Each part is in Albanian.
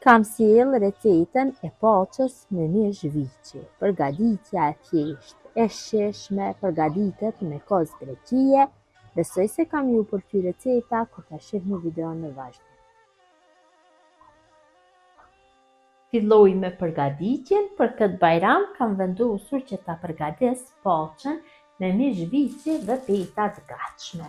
Kam sjell recetën e poçës me mish viçi. Përgatitja e thjeshtë, e shijshme, përgatitet me kozë greqie. Besoj se kam ju përkty receta kur ta shihni videon në vazhdim. Filloj me përgatitjen. Për këtë bajram kam vendosur që ta përgatis poçën me mish viçi dhe peta të gatshme.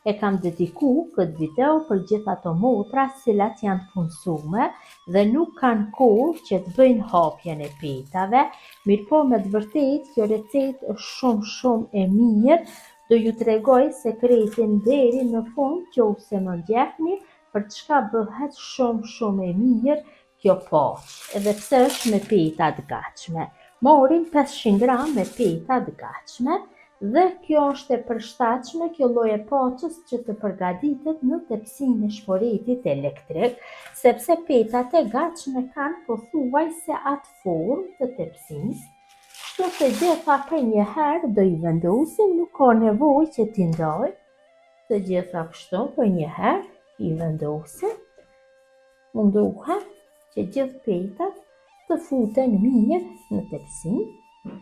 E kam dediku këtë video për gjithë ato motra cilat janë të punësume dhe nuk kanë kohë që të bëjnë hapjen e petave, mirëpo me të vërtetë kjo recetë është shumë e mirë. Do ju tregoj sekretin deri në fund nëse më ndjekni për çka bëhet shumë e mirë kjo poçë, edhe pse është me peta të gatshme. Morim 500 gram me peta të gatshme. Dhe kjo është e përshtatshme kjo lloj e poçës që të përgatitet në tepsinë e shporetit elektrik, sepse petat e gatshme kanë pothuajse atë formë të tepsisë. Kështu që gjitha për një herë do i vendosim, nuk ka nevojë që t'i ndaj. Të gjitha kështu për një herë i vendosim. Mundohem që gjithë petat të futen mirë në tepsinë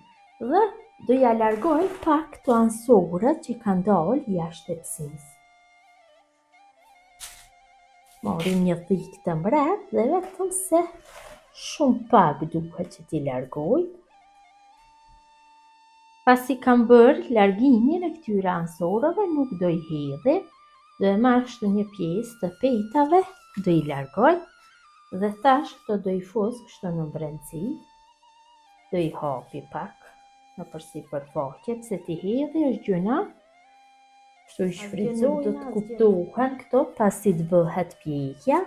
dhe do ja largoj pak të ansorët që kanë dalë jashtë tepsisë. Morim një thikë të mbret dhe vetëm se shumë pak duhet që t'i largoj. Pasi kam bërë largimin e këtyre ansorëve, nuk do i hedhi, do e marr kështu një pjesë të petave, do i largoj dhe tash këto do i fus kështu në brendësi, do i hapi pak në përsipër faqe, pse t'i hedhi është gjëna, kështu i shfrytëzoj, do të kuptohen këto pasi të bëhet pjekja.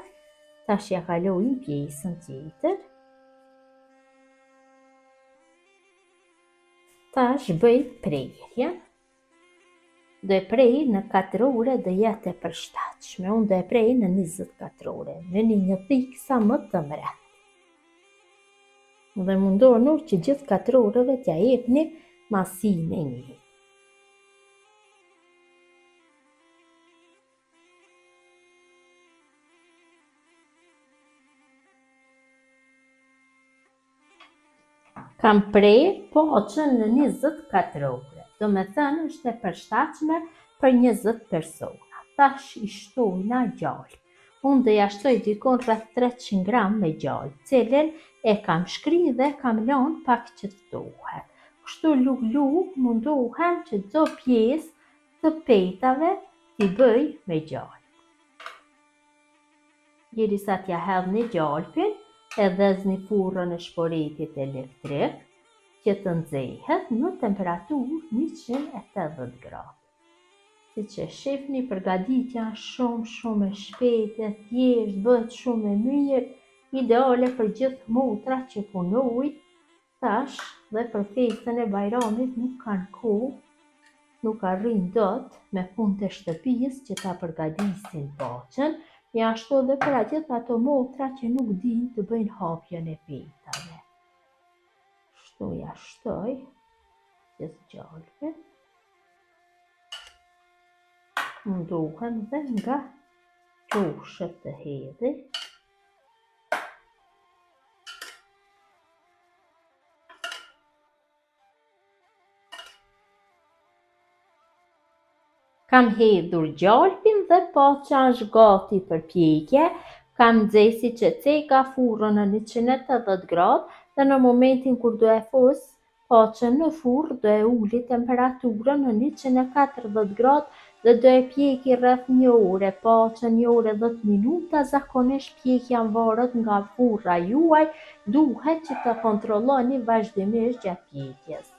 Tash ja kalojmë pjesën tjetër. Tash bëj prerjen. Do e prej në 4 ore, do jetë e përshtatshme. Unë do e prej në 24 ore, me një thikë sa më të mbret. Dhe mundohuni që gjithë 4 orëve t'ja jepni masinë e njëjtë. Kam prerë poçën në 24 ore. Do me thënë është e përshtatshme për 20 persona. Tash i shtojna gjallë. Unë do ja shtoj dikon rreth 300 gram me gjallë, cilin e kam shkri dhe kam lënë pak që të ftohet. Kështu lug mundohem që çdo pjesë të petave t'i bëj me gjallë. Derisa t'ja hedhni gjallëpin, e dhëzni furrën e shporetit elektrik që të nxehet në temperaturë 180 gradë. Si që shifni, përgatitja shumë e shpejtë, e thjeshtë, bëhet shumë e mirë, ideale për gjithë motra që punojnë tash dhe për festën e bajramit nuk kanë kohë, nuk arrijnë dot me punët e shtëpisë që ta përgatisin poçën, ashtu dhe për gjithë ato motra që nuk dinë të bëjnë hapjen e petave. Kështu ja shtoj gjithë gjallëpin. Mundohem dhe nga qoshët të hedhi. Kam hedhur gjallëpin dhe poça është gati për pjekje. Kam nxesi që ceka furrën në 180 gradë dhe në momentin kur do e fus poçën në furrë, do e uli temperaturën në 140 gradë dhe do e pjeki rreth 1 ore, poçën 1 orë e 10 minuta. Zakonisht pjekja varet nga furra juaj, duhet që të kontrolloni vazhdimisht gjatë pjekjes.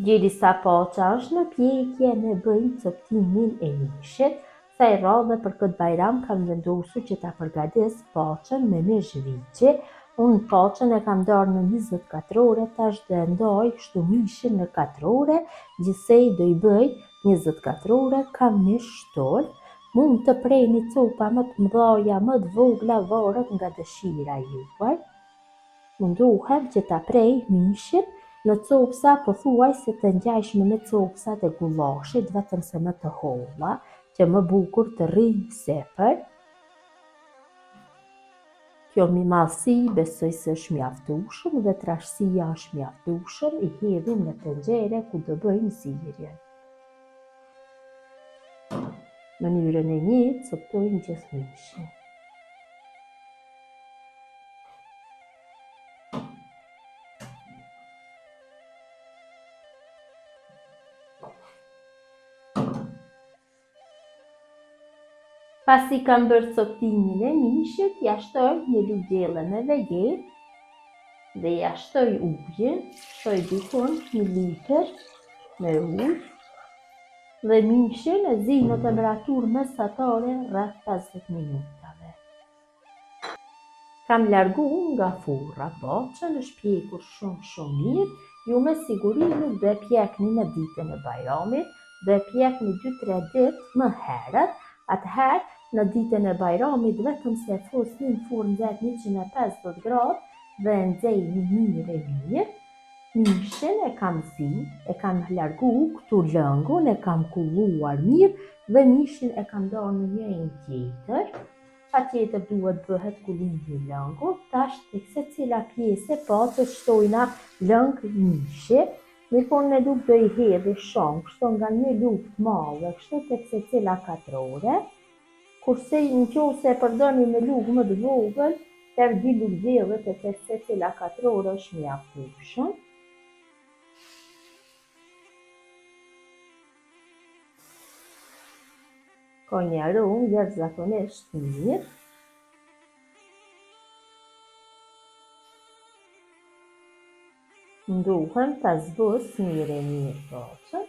Derisa poça është në pjekje, ne bëjmë coptimin e mishit. Sa i radhe për këtë bajram kam vendosur që ta përgatis poçën me mish viçi. Unë poçën e kam darë në 24 ore, tash do e ndaj kështu mishin në 4 ore, gjithsej do i bëj 24 ore, kam mish shtoll. Mund të preni copa më të mëdha, më të vogla, varet nga dëshira juaj. Mundohem që ta prej mishin në copsa pothuajse të ngjashme me copsat e gullashit, vetëm se më të holla, që më bukur të rrinë sepër. Kjo mimallësi besoj se është mjaftueshëm dhe trashësia është mjaftueshëm, I hedhim në tenxhere ku do bëjmë zirjen. Në mënyrën e njëjtë coptojmë gjithë mishin. Pasi kam bërë coptimin e mishit, ja shtoj një lugdjellë me vegetë dhe ja shtoj ujin, shtoj dikon 1 litër me ujë dhe mishin e zi në temperaturë mesatare rreth 50 minutave. Kam largu nga furra poçën, është pjekur shumë mirë, ju me siguri nuk do e pjekni në ditën e Bajramit, do e pjekni 2-3 ditë më herët. Atëherë, në ditën e Bajramit, vetëm se fusni në furrë nxehtë 150 gradë dhe nxejni mirë. Mishin e kam zi, e kam largu këtu lëngun, e kam kulluar mirë dhe mishin e kam ndarë në njërin tjetër. Patjetër duhet bëhet kullimi I lëngut. Tash tek secila pjesë e pacës shtojna lëng mishi. Mirëpo ne nuk do I hedhi shumë, kështu nga një lugë të madhe, kështu tek secila katrore. Kurse nëse e përdorni me lugë më të vogël, per 2 lugdjellë tek secila katrore është mjaftueshëm. Ka një aromë jashtëzakonisht mirë. Nduhem ta zbuz mirë poçën.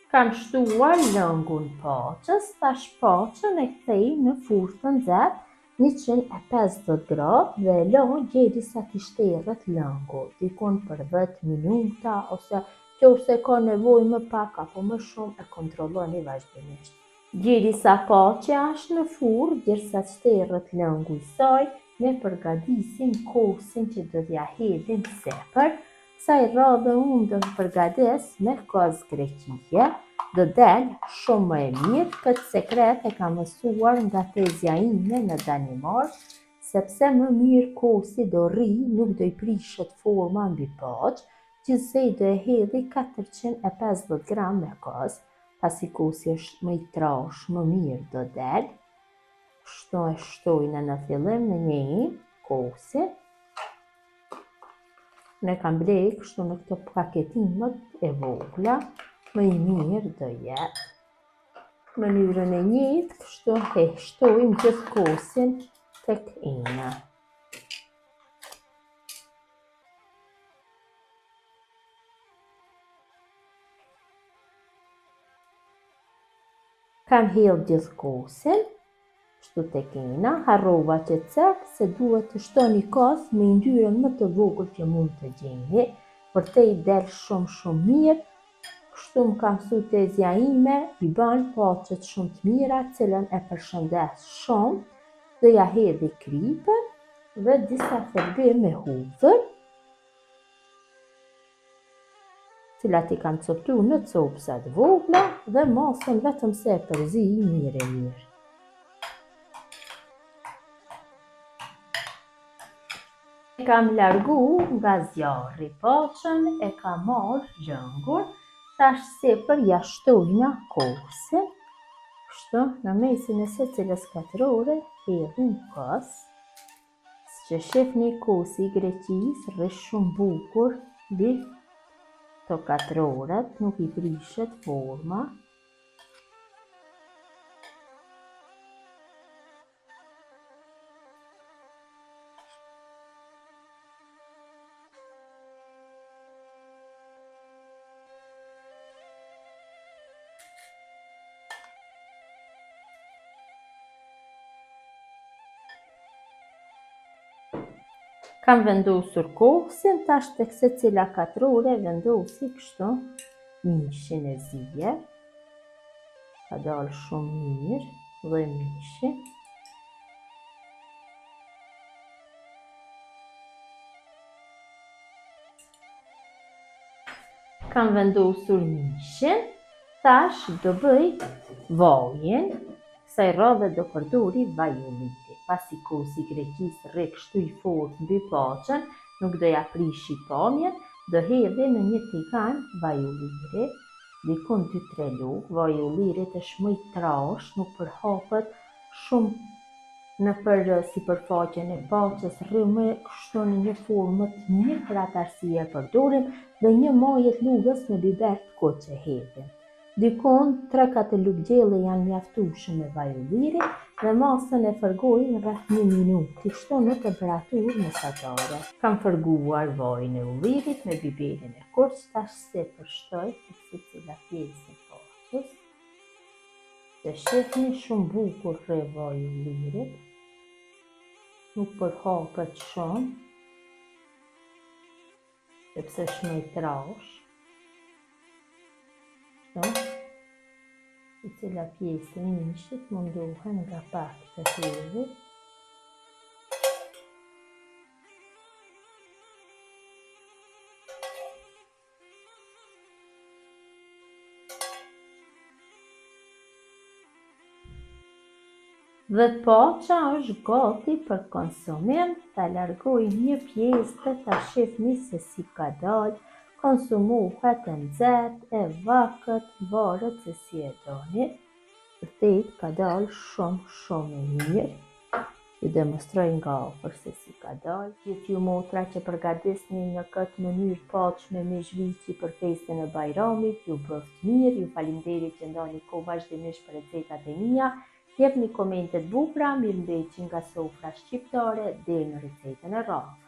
Kam shtuar lëngun poçës, tash poçën e kthej në furrë të nxehtë 150 gradë dhe e lë derisa t'i shterret lëngu, dikon për 10 minuta ose nëse ka nevojë më pak apo më shumë e kontrolloni vazhdimisht. Derisa poçja është në furrë, derisa shterret lëngu I saj, ne përgatisim kosin që do t'ja hedhim sepër. Kësaj radhe unë do të përgatis me kozë greqie, do del shumë më e mirë. Këtë sekret e kam mësuar nga tezja ime në Danimark, sepse më mirë kosi do rri, nuk do I prishet forma mbi poçë, gjithsej do e hedhi 450 gram me kozë, pasi kosi është më I trash, më mirë do del. Kështu e shtojnë në fillim në një kosi. Ne kam blej kështu në këto paketimet e vogla, më I mirë do jetë. Mënyrën e njëjtë, kështu e shtojmë gjithë kosin tek ina. Kam hedhë gjithë kosin, kështu tek ina, harrova që cek se duhet të shtoni kozë me yndyrën më të vogël që mund të gjeni, përtej del shumë mirë. Kështu më ka mësu tezja ime, I bën poçet shumë të mira, cilën e përshëndes shumë, dhe ja hedhi kripën dhe disa thelbim me hudhër, cilat I kam coptu në copsa të vogla dhe masën vetëm se e përzi mirë. E kam largu nga zjarri poçën, e kam marrë lëngun. Tash sepër ja shtojna kosin, kështu në mesin e secilës katrore hedhim kozë. Që shihni kosi I greqisë rri shumë bukur mbi to katroret, nuk I prishet forma. Kam vendosur kosin, tash tek secila katrore vendosi kështu mishin e zije. Ka dalë shumë mirë dhe mishi. Kam vendosur mishin, Tash do bëj vojin, kësaj radhe do përdori vaj ulliri. Pasi kosi Greqisë rre kështu i fortë mbi paqen, nuk do ja prishi pamjen, do hedhi në një tigan vaj ulliri, dikun 2-3 lugë. Vaj ullirit është më i trash, nuk përhapet shumë nëpër sipërfaqen e paqes, rri më kështu në një formë të mirë, për atë arsye e përdorim, dhe një majë të lugës me biber të kuqe hedhim. Dikun 3-4 lugë gjelle janë mjaftueshëm me vaj ulliri dhe masën e fërgojmë rreth 1 minutë, kështu në temperaturë mesatare. Kam fërguar vajin e ullirit me biberin e kuq, tash se përshtoj tek secila pjesë e paqes. Se shihni shumë bukur rre vaji i ullirit, nuk përhapet shumë, sepse është më i trash. Secila pjesë e mishit mundohen nga pak të hedhur. Dhe paqa është gati për konsumim. Ta largoj një pjesë dhe ta shihni se si ka dalë. Konsumohet e nxehtë, e vakët, varet se si e doni. Vërtet ka dalë shumë e mirë. Ju demonstroj nga afër se si ka dalë. Gjithë ju motra që përgatisni në këtë mënyrë paqme me zhvici për festin e Bajramit, ju bëft mirë. Ju faleminderit që ndani kohë vazhdimisht për recetat e mia. Jepni komente të bukura, mirëmbëjtje nga sofra shqiptare deri në recetën e radhës.